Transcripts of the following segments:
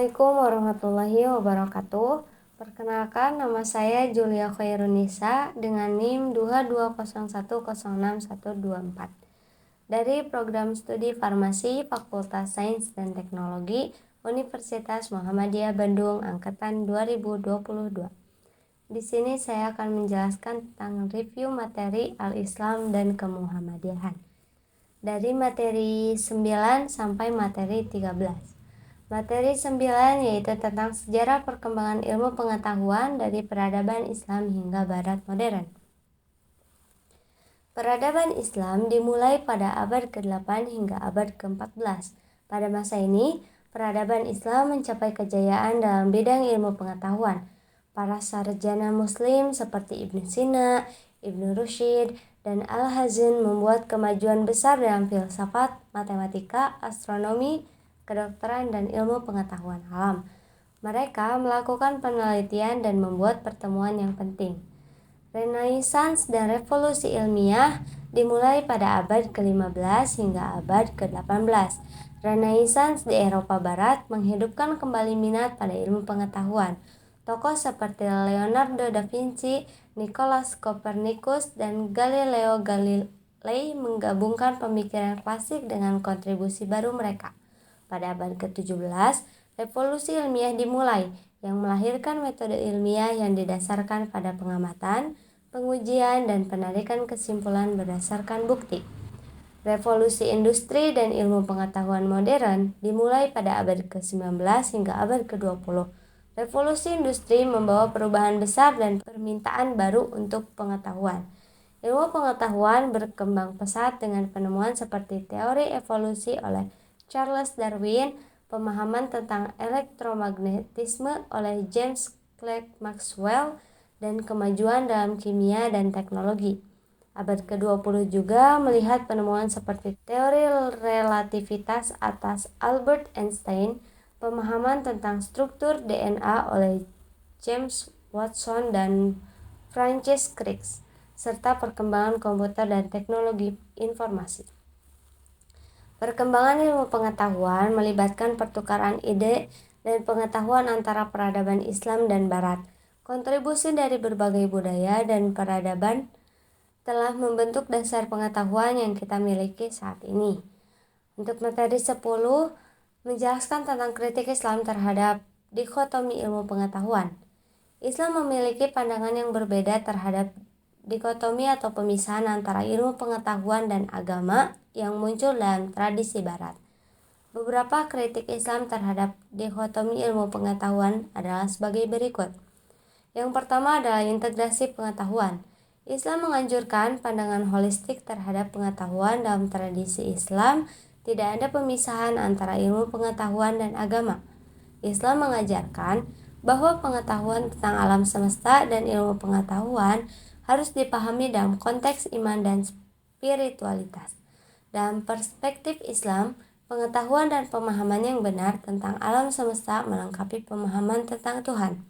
Assalamualaikum warahmatullahi wabarakatuh. Perkenalkan, nama saya Julia Khairunisa dengan NIM 2201061124 dari Program Studi Farmasi Fakultas Sains dan Teknologi Universitas Muhammadiyah Bandung Angkatan 2022. Di sini saya akan menjelaskan tentang review materi Al-Islam dan Kemuhammadiyahan dari materi 9 sampai materi 13. Materi 9 yaitu tentang sejarah perkembangan ilmu pengetahuan dari peradaban Islam hingga Barat modern. Peradaban Islam dimulai pada abad ke-8 hingga abad ke-14. Pada masa ini, peradaban Islam mencapai kejayaan dalam bidang ilmu pengetahuan. Para sarjana muslim seperti Ibnu Sina, Ibnu Rushd, dan Al-Hazin membuat kemajuan besar dalam filsafat, matematika, astronomi, kedokteran, dan ilmu pengetahuan alam. Mereka melakukan penelitian dan membuat pertemuan yang penting. Renaissance dan revolusi ilmiah dimulai pada abad ke-15 hingga abad ke-18. Renaissance di Eropa Barat menghidupkan kembali minat pada ilmu pengetahuan. Tokoh seperti Leonardo da Vinci, Nicolaus Copernicus, dan Galileo Galilei menggabungkan pemikiran klasik dengan kontribusi baru mereka. Pada abad ke-17, revolusi ilmiah dimulai, yang melahirkan metode ilmiah yang didasarkan pada pengamatan, pengujian, dan penarikan kesimpulan berdasarkan bukti. Revolusi industri dan ilmu pengetahuan modern dimulai pada abad ke-19 hingga abad ke-20. Revolusi industri membawa perubahan besar dan permintaan baru untuk pengetahuan. Ilmu pengetahuan berkembang pesat dengan penemuan seperti teori evolusi oleh Charles Darwin, pemahaman tentang elektromagnetisme oleh James Clerk Maxwell, dan kemajuan dalam kimia dan teknologi. Abad ke-20 juga melihat penemuan seperti teori relativitas atas Albert Einstein, pemahaman tentang struktur DNA oleh James Watson dan Francis Crick, serta perkembangan komputer dan teknologi informasi. Perkembangan ilmu pengetahuan melibatkan pertukaran ide dan pengetahuan antara peradaban Islam dan Barat. Kontribusi dari berbagai budaya dan peradaban telah membentuk dasar pengetahuan yang kita miliki saat ini. Untuk materi 10, menjelaskan tentang kritik Islam terhadap dikotomi ilmu pengetahuan. Islam memiliki pandangan yang berbeda terhadap dikotomi atau pemisahan antara ilmu pengetahuan dan agama yang muncul dalam tradisi Barat. Beberapa kritik Islam terhadap dikotomi ilmu pengetahuan adalah sebagai berikut. Yang pertama adalah integrasi pengetahuan. Islam menganjurkan pandangan holistik terhadap pengetahuan. Dalam tradisi Islam, tidak ada pemisahan antara ilmu pengetahuan dan agama. Islam mengajarkan bahwa pengetahuan tentang alam semesta dan ilmu pengetahuan harus dipahami dalam konteks iman dan spiritualitas. Dalam perspektif Islam, pengetahuan dan pemahaman yang benar tentang alam semesta melengkapi pemahaman tentang Tuhan.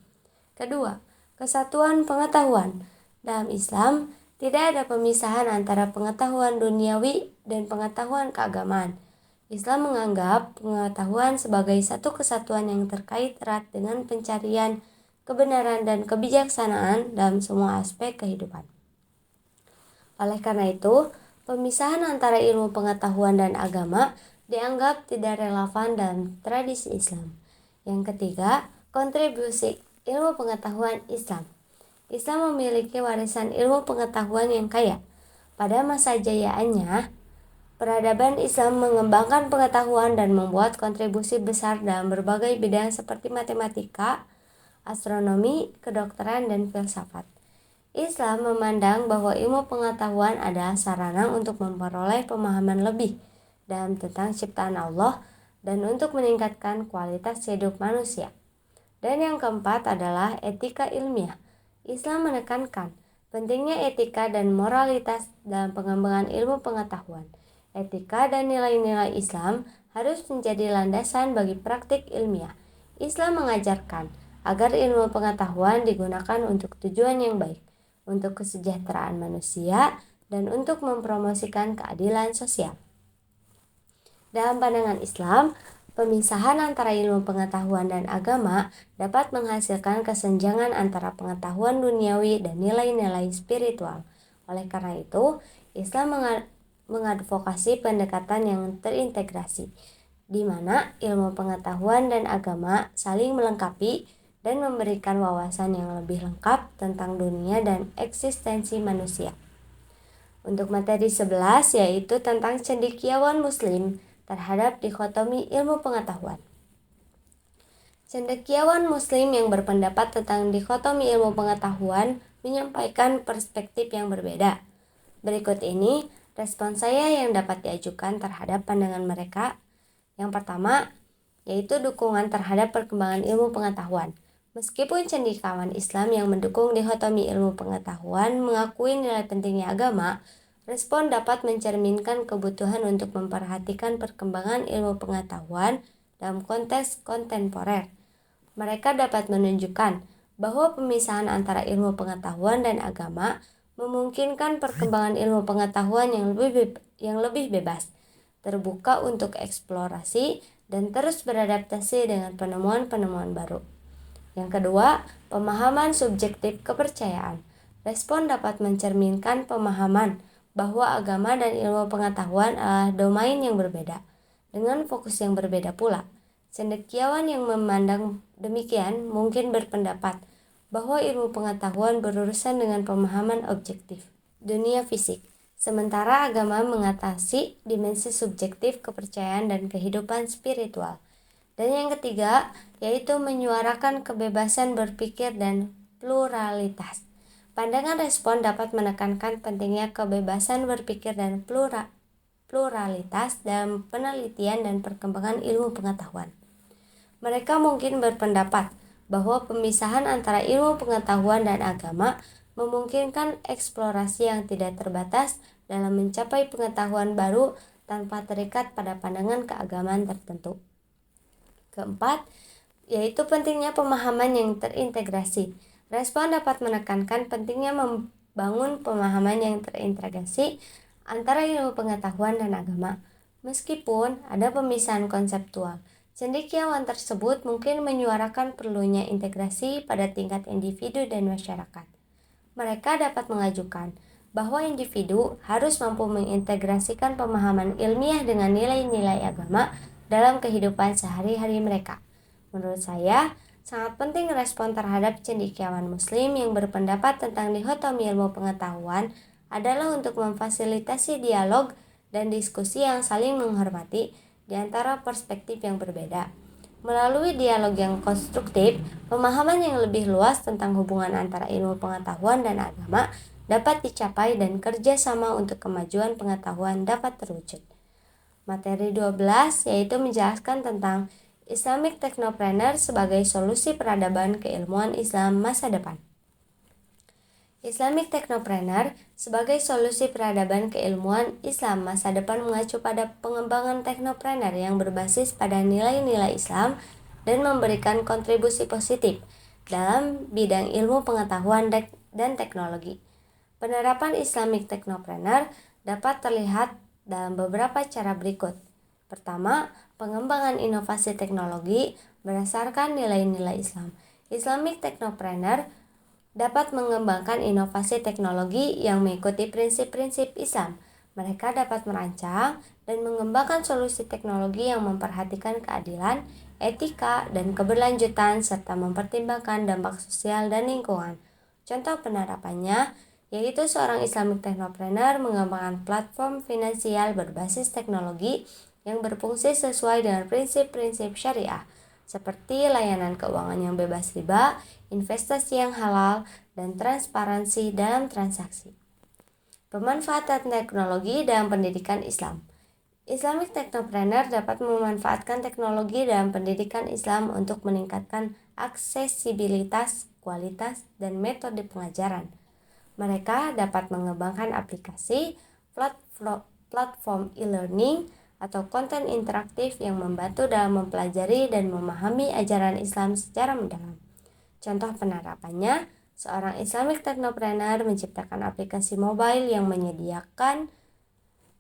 Kedua, kesatuan pengetahuan. Dalam Islam, tidak ada pemisahan antara pengetahuan duniawi dan pengetahuan keagamaan. Islam menganggap pengetahuan sebagai satu kesatuan yang terkait erat dengan pencarian kebenaran dan kebijaksanaan dalam semua aspek kehidupan. Oleh karena itu, pemisahan antara ilmu pengetahuan dan agama dianggap tidak relevan dalam tradisi Islam. Yang ketiga, kontribusi ilmu pengetahuan Islam. Islam memiliki warisan ilmu pengetahuan yang kaya. Pada masa jayaannya, peradaban Islam mengembangkan pengetahuan dan membuat kontribusi besar dalam berbagai bidang seperti matematika, astronomi, kedokteran, dan filsafat. Islam memandang bahwa ilmu pengetahuan adalah sarana untuk memperoleh pemahaman lebih dalam tentang ciptaan Allah dan untuk meningkatkan kualitas hidup manusia. Dan yang keempat adalah etika ilmiah. Islam menekankan pentingnya etika dan moralitas dalam pengembangan ilmu pengetahuan. Etika dan nilai-nilai Islam harus menjadi landasan bagi praktik ilmiah. Islam mengajarkan agar ilmu pengetahuan digunakan untuk tujuan yang baik, untuk kesejahteraan manusia, dan untuk mempromosikan keadilan sosial. Dalam pandangan Islam, Pemisahan antara ilmu pengetahuan dan agama dapat menghasilkan kesenjangan antara pengetahuan duniawi dan nilai-nilai spiritual. Oleh karena itu, Islam mengadvokasi pendekatan yang terintegrasi, di mana ilmu pengetahuan dan agama saling melengkapi dan memberikan wawasan yang lebih lengkap tentang dunia dan eksistensi manusia. Untuk materi 11 yaitu tentang cendekiawan muslim terhadap dikotomi ilmu pengetahuan. Cendekiawan muslim yang berpendapat tentang dikotomi ilmu pengetahuan menyampaikan perspektif yang berbeda. Berikut ini respon saya yang dapat diajukan terhadap pandangan mereka. Yang pertama, yaitu dukungan terhadap perkembangan ilmu pengetahuan. Meskipun cendekiawan Islam yang mendukung dikotomi ilmu pengetahuan mengakui nilai pentingnya agama, respon dapat mencerminkan kebutuhan untuk memperhatikan perkembangan ilmu pengetahuan dalam konteks kontemporer. Mereka dapat menunjukkan bahwa pemisahan antara ilmu pengetahuan dan agama memungkinkan perkembangan ilmu pengetahuan yang lebih bebas, terbuka untuk eksplorasi, dan terus beradaptasi dengan penemuan-penemuan baru. Yang kedua, pemahaman subjektif kepercayaan. Respon dapat mencerminkan pemahaman bahwa agama dan ilmu pengetahuan adalah domain yang berbeda, dengan fokus yang berbeda pula. Cendekiawan yang memandang demikian mungkin berpendapat bahwa ilmu pengetahuan berurusan dengan pemahaman objektif, dunia fisik, sementara agama mengatasi dimensi subjektif kepercayaan dan kehidupan spiritual. Dan yang ketiga, yaitu menyuarakan kebebasan berpikir dan pluralitas. Pandangan respon dapat menekankan pentingnya kebebasan berpikir dan pluralitas dalam penelitian dan perkembangan ilmu pengetahuan. Mereka mungkin berpendapat bahwa pemisahan antara ilmu pengetahuan dan agama memungkinkan eksplorasi yang tidak terbatas dalam mencapai pengetahuan baru tanpa terikat pada pandangan keagamaan tertentu. Keempat, yaitu pentingnya pemahaman yang terintegrasi. Respon dapat menekankan pentingnya membangun pemahaman yang terintegrasi antara ilmu pengetahuan dan agama. Meskipun ada pemisahan konseptual, cendekiawan tersebut mungkin menyuarakan perlunya integrasi pada tingkat individu dan masyarakat. Mereka dapat mengajukan bahwa individu harus mampu mengintegrasikan pemahaman ilmiah dengan nilai-nilai agama dalam kehidupan sehari-hari mereka. Menurut saya, sangat penting respon terhadap cendekiawan muslim yang berpendapat tentang dikotomi ilmu pengetahuan adalah untuk memfasilitasi dialog dan diskusi yang saling menghormati di antara perspektif yang berbeda. Melalui dialog yang konstruktif, pemahaman yang lebih luas tentang hubungan antara ilmu pengetahuan dan agama dapat dicapai dan kerjasama untuk kemajuan pengetahuan dapat terwujud. Materi 12 yaitu menjelaskan tentang Islamic Technopreneur sebagai solusi peradaban keilmuan Islam masa depan. Islamic Technopreneur sebagai solusi peradaban keilmuan Islam masa depan mengacu pada pengembangan teknopreneur yang berbasis pada nilai-nilai Islam dan memberikan kontribusi positif dalam bidang ilmu pengetahuan dan teknologi. Penerapan Islamic Technopreneur dapat terlihat dalam beberapa cara berikut. Pertama, pengembangan inovasi teknologi berdasarkan nilai-nilai Islam. Islamic Technopreneur dapat mengembangkan inovasi teknologi yang mengikuti prinsip-prinsip Islam. Mereka dapat merancang dan mengembangkan solusi teknologi yang memperhatikan keadilan, etika, dan keberlanjutan serta mempertimbangkan dampak sosial dan lingkungan. Contoh penerapannya yaitu seorang Islamic Technopreneur mengembangkan platform finansial berbasis teknologi yang berfungsi sesuai dengan prinsip-prinsip syariah, seperti layanan keuangan yang bebas riba, investasi yang halal, dan transparansi dalam transaksi. Pemanfaatan teknologi dalam pendidikan Islam. Islamic Technopreneur dapat memanfaatkan teknologi dalam pendidikan Islam untuk meningkatkan aksesibilitas, kualitas, dan metode pengajaran. Mereka dapat mengembangkan aplikasi, platform e-learning, atau konten interaktif yang membantu dalam mempelajari dan memahami ajaran Islam secara mendalam. Contoh penerapannya, seorang Islamic Technopreneur menciptakan aplikasi mobile yang menyediakan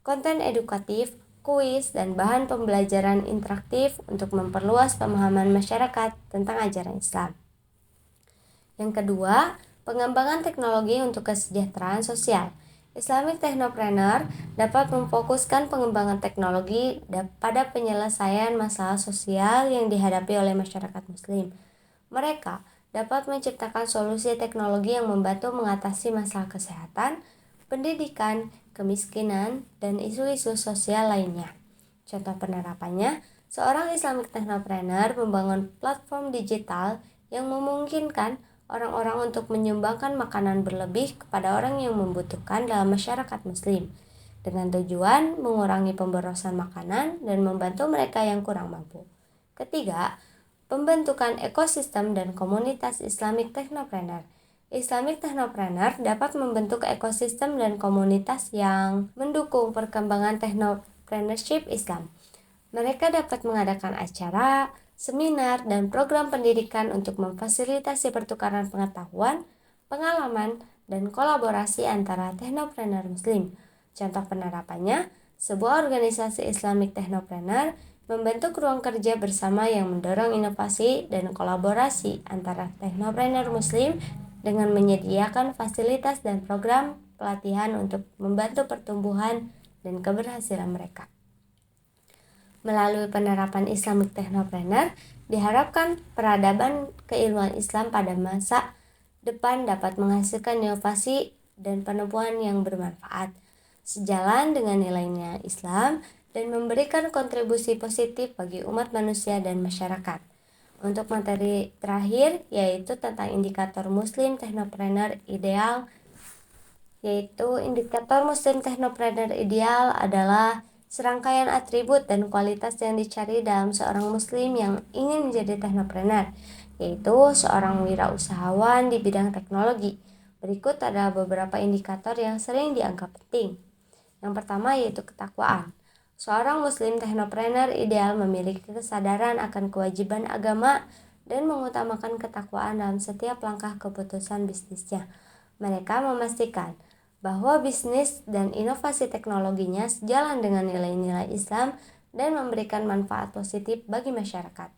konten edukatif, kuis, dan bahan pembelajaran interaktif untuk memperluas pemahaman masyarakat tentang ajaran Islam. Yang kedua, pengembangan teknologi untuk kesejahteraan sosial. Islamic Technopreneur dapat memfokuskan pengembangan teknologi pada penyelesaian masalah sosial yang dihadapi oleh masyarakat Muslim. Mereka dapat menciptakan solusi teknologi yang membantu mengatasi masalah kesehatan, pendidikan, kemiskinan, dan isu-isu sosial lainnya. Contoh penerapannya, seorang Islamic Technopreneur membangun platform digital yang memungkinkan orang-orang untuk menyumbangkan makanan berlebih kepada orang yang membutuhkan dalam masyarakat Muslim, dengan tujuan mengurangi pemborosan makanan dan membantu mereka yang kurang mampu. Ketiga, pembentukan ekosistem dan komunitas Islamic Technopreneur. Islamic Technopreneur dapat membentuk ekosistem dan komunitas yang mendukung perkembangan technopreneurship Islam. Mereka dapat mengadakan acara, seminar, dan program pendidikan untuk memfasilitasi pertukaran pengetahuan, pengalaman, dan kolaborasi antara technopreneur Muslim. Contoh penerapannya, sebuah organisasi Islamic Technopreneur membentuk ruang kerja bersama yang mendorong inovasi dan kolaborasi antara technopreneur Muslim dengan menyediakan fasilitas dan program pelatihan untuk membantu pertumbuhan dan keberhasilan mereka. Melalui penerapan Islamic Technopreneur, diharapkan peradaban keilmuan Islam pada masa depan dapat menghasilkan inovasi dan penemuan yang bermanfaat, sejalan dengan nilainya Islam dan memberikan kontribusi positif bagi umat manusia dan masyarakat. Untuk materi terakhir, yaitu tentang indikator Muslim Technopreneur Ideal, adalah serangkaian atribut dan kualitas yang dicari dalam seorang muslim yang ingin menjadi technopreneur, yaitu seorang wirausahawan di bidang teknologi. Berikut adalah beberapa indikator yang sering dianggap penting. Yang pertama yaitu ketakwaan. Seorang muslim technopreneur ideal memiliki kesadaran akan kewajiban agama dan mengutamakan ketakwaan dalam setiap langkah keputusan bisnisnya. Mereka memastikan bahwa bisnis dan inovasi teknologinya sejalan dengan nilai-nilai Islam dan memberikan manfaat positif bagi masyarakat.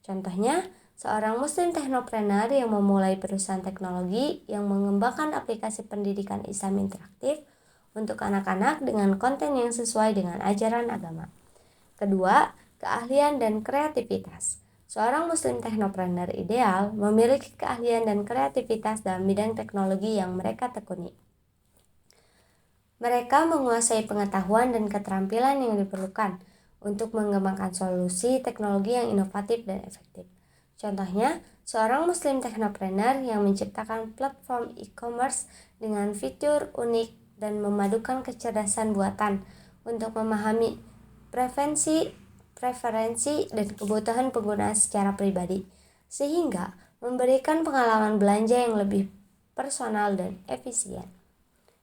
Contohnya, seorang muslim technopreneur yang memulai perusahaan teknologi yang mengembangkan aplikasi pendidikan Islam interaktif untuk anak-anak dengan konten yang sesuai dengan ajaran agama. Kedua, keahlian dan kreativitas. Seorang muslim technopreneur ideal memiliki keahlian dan kreativitas dalam bidang teknologi yang mereka tekuni. Mereka menguasai pengetahuan dan keterampilan yang diperlukan untuk mengembangkan solusi teknologi yang inovatif dan efektif. Contohnya, seorang muslim technopreneur yang menciptakan platform e-commerce dengan fitur unik dan memadukan kecerdasan buatan untuk memahami preferensi dan kebutuhan pengguna secara pribadi, sehingga memberikan pengalaman belanja yang lebih personal dan efisien.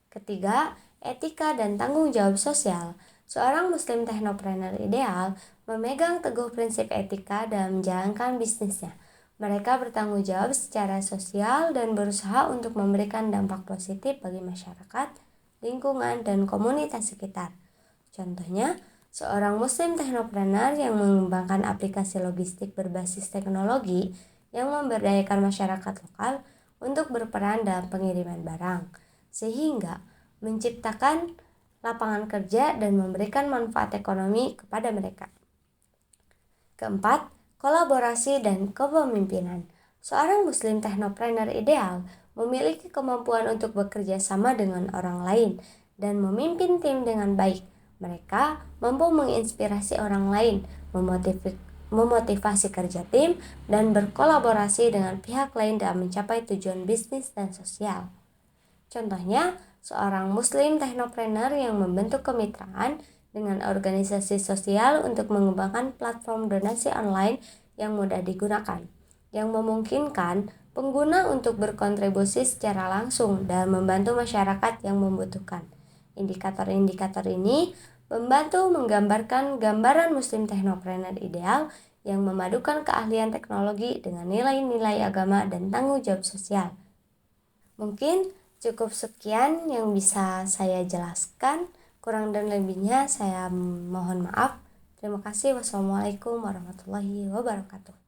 Ketiga, etika dan tanggung jawab sosial. Seorang muslim technopreneur ideal memegang teguh prinsip etika dalam menjalankan bisnisnya. Mereka bertanggung jawab secara sosial dan berusaha untuk memberikan dampak positif bagi masyarakat, lingkungan, dan komunitas sekitar. Contohnya, seorang muslim technopreneur yang mengembangkan aplikasi logistik berbasis teknologi yang memberdayakan masyarakat lokal untuk berperan dalam pengiriman barang, sehingga menciptakan lapangan kerja dan memberikan manfaat ekonomi kepada mereka. Keempat, kolaborasi dan kepemimpinan. Seorang muslim technopreneur ideal memiliki kemampuan untuk bekerja sama dengan orang lain dan memimpin tim dengan baik. Mereka mampu menginspirasi orang lain, memotivasi kerja tim, dan berkolaborasi dengan pihak lain dalam mencapai tujuan bisnis dan sosial. Contohnya, seorang muslim technopreneur yang membentuk kemitraan dengan organisasi sosial untuk mengembangkan platform donasi online yang mudah digunakan, yang memungkinkan pengguna untuk berkontribusi secara langsung dan membantu masyarakat yang membutuhkan. Indikator-indikator ini membantu menggambarkan gambaran muslim technopreneur ideal yang memadukan keahlian teknologi dengan nilai-nilai agama dan tanggung jawab sosial. Mungkin cukup sekian yang bisa saya jelaskan. Kurang dan lebihnya saya mohon maaf. Terima kasih. Wassalamualaikum warahmatullahi wabarakatuh.